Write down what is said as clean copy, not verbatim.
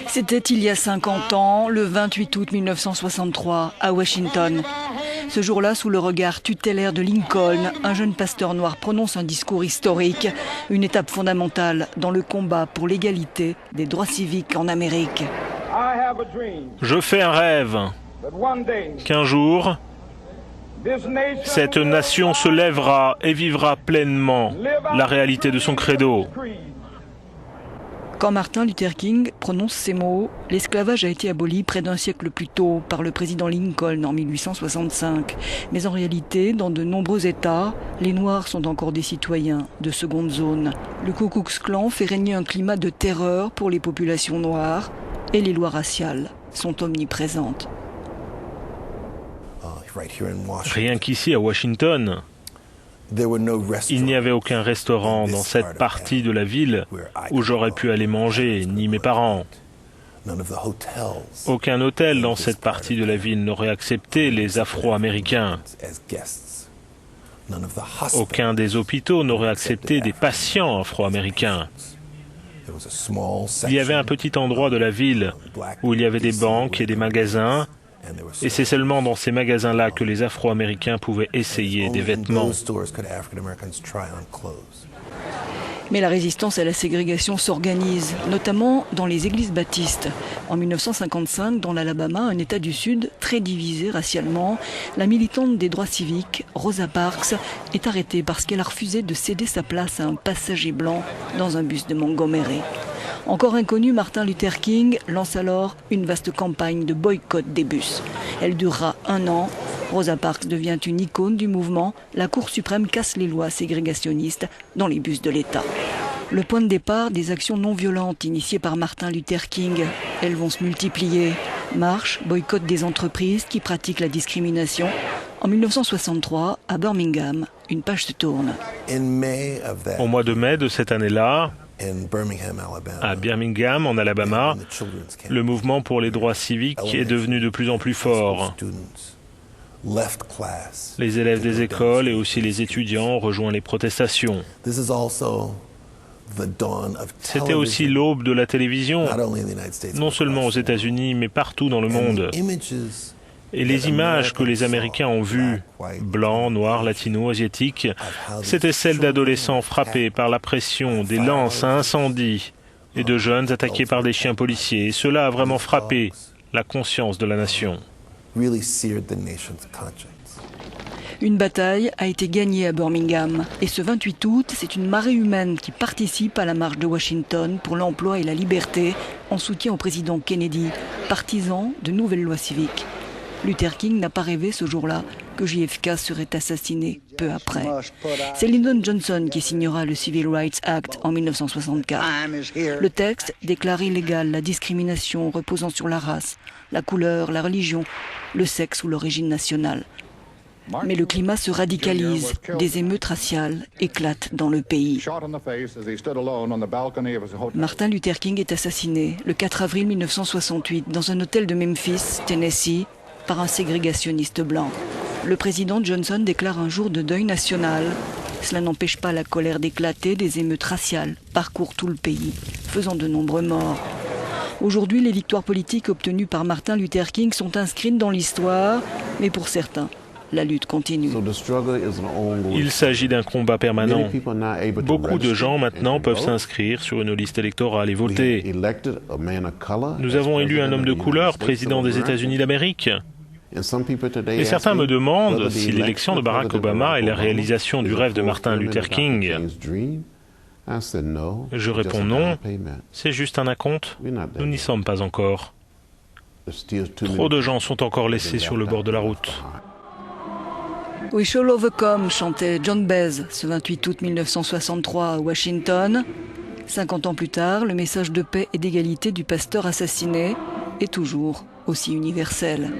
C'était il y a 50 ans, le 28 août 1963, à Washington. Ce jour-là, sous le regard tutélaire de Lincoln, un jeune pasteur noir prononce un discours historique, une étape fondamentale dans le combat pour l'égalité des droits civiques en Amérique. Je fais un rêve qu'un jour, cette nation se lèvera et vivra pleinement la réalité de son credo. Quand Martin Luther King prononce ces mots, l'esclavage a été aboli près d'un siècle plus tôt par le président Lincoln en 1865. Mais en réalité, dans de nombreux États, les Noirs sont encore des citoyens de seconde zone. Le Ku Klux Klan fait régner un climat de terreur pour les populations noires et les lois raciales sont omniprésentes. Rien qu'ici à Washington, il n'y avait aucun restaurant dans cette partie de la ville où j'aurais pu aller manger, ni mes parents. Aucun hôtel dans cette partie de la ville n'aurait accepté les Afro-Américains. Aucun des hôpitaux n'aurait accepté des patients afro-américains. Il y avait un petit endroit de la ville où il y avait des banques et des magasins, et c'est seulement dans ces magasins-là que les Afro-Américains pouvaient essayer des vêtements. Mais la résistance à la ségrégation s'organise, notamment dans les églises baptistes. En 1955, dans l'Alabama, un État du Sud très divisé racialement, la militante des droits civiques, Rosa Parks, est arrêtée parce qu'elle a refusé de céder sa place à un passager blanc dans un bus de Montgomery. Encore inconnu, Martin Luther King lance alors une vaste campagne de boycott des bus. Elle durera 1 an. Rosa Parks devient une icône du mouvement. La Cour suprême casse les lois ségrégationnistes dans les bus de l'État. Le point de départ des actions non violentes initiées par Martin Luther King. Elles vont se multiplier. Marche, boycott des entreprises qui pratiquent la discrimination. En 1963, à Birmingham, une page se tourne. Au mois de mai de cette année-là, à Birmingham, en Alabama, le mouvement pour les droits civiques est devenu de plus en plus fort. Les élèves des écoles et aussi les étudiants ont rejoint les protestations. C'était aussi l'aube de la télévision, non seulement aux États-Unis, mais partout dans le monde. Et les images que les Américains ont vues, blancs, noirs, latinos, asiatiques, c'étaient celles d'adolescents frappés par la pression, des lances à incendie et de jeunes attaqués par des chiens policiers. Et cela a vraiment frappé la conscience de la nation. Une bataille a été gagnée à Birmingham. Et ce 28 août, c'est une marée humaine qui participe à la marche de Washington pour l'emploi et la liberté en soutien au président Kennedy, partisan de nouvelles lois civiques. Luther King n'a pas rêvé ce jour-là que JFK serait assassiné peu après. C'est Lyndon Johnson qui signera le Civil Rights Act en 1964. Le texte déclare illégale la discrimination reposant sur la race, la couleur, la religion, le sexe ou l'origine nationale. Mais le climat se radicalise, des émeutes raciales éclatent dans le pays. Martin Luther King est assassiné le 4 avril 1968 dans un hôtel de Memphis, Tennessee, par un ségrégationniste blanc. Le président Johnson déclare un jour de deuil national. Cela n'empêche pas la colère d'éclater, des émeutes raciales parcourent tout le pays, faisant de nombreux morts. Aujourd'hui, les victoires politiques obtenues par Martin Luther King sont inscrites dans l'histoire, mais pour certains, la lutte continue. Il s'agit d'un combat permanent. Beaucoup de gens maintenant peuvent s'inscrire sur une liste électorale et voter. Nous avons élu un homme de couleur président des États-Unis d'Amérique. Et certains me demandent si l'élection de Barack Obama est la réalisation du rêve de Martin Luther King. Je réponds non, c'est juste un acompte. Nous n'y sommes pas encore. Trop de gens sont encore laissés sur le bord de la route. We shall overcome, chantait John Baez ce 28 août 1963 à Washington. 50 ans plus tard, le message de paix et d'égalité du pasteur assassiné est toujours aussi universel.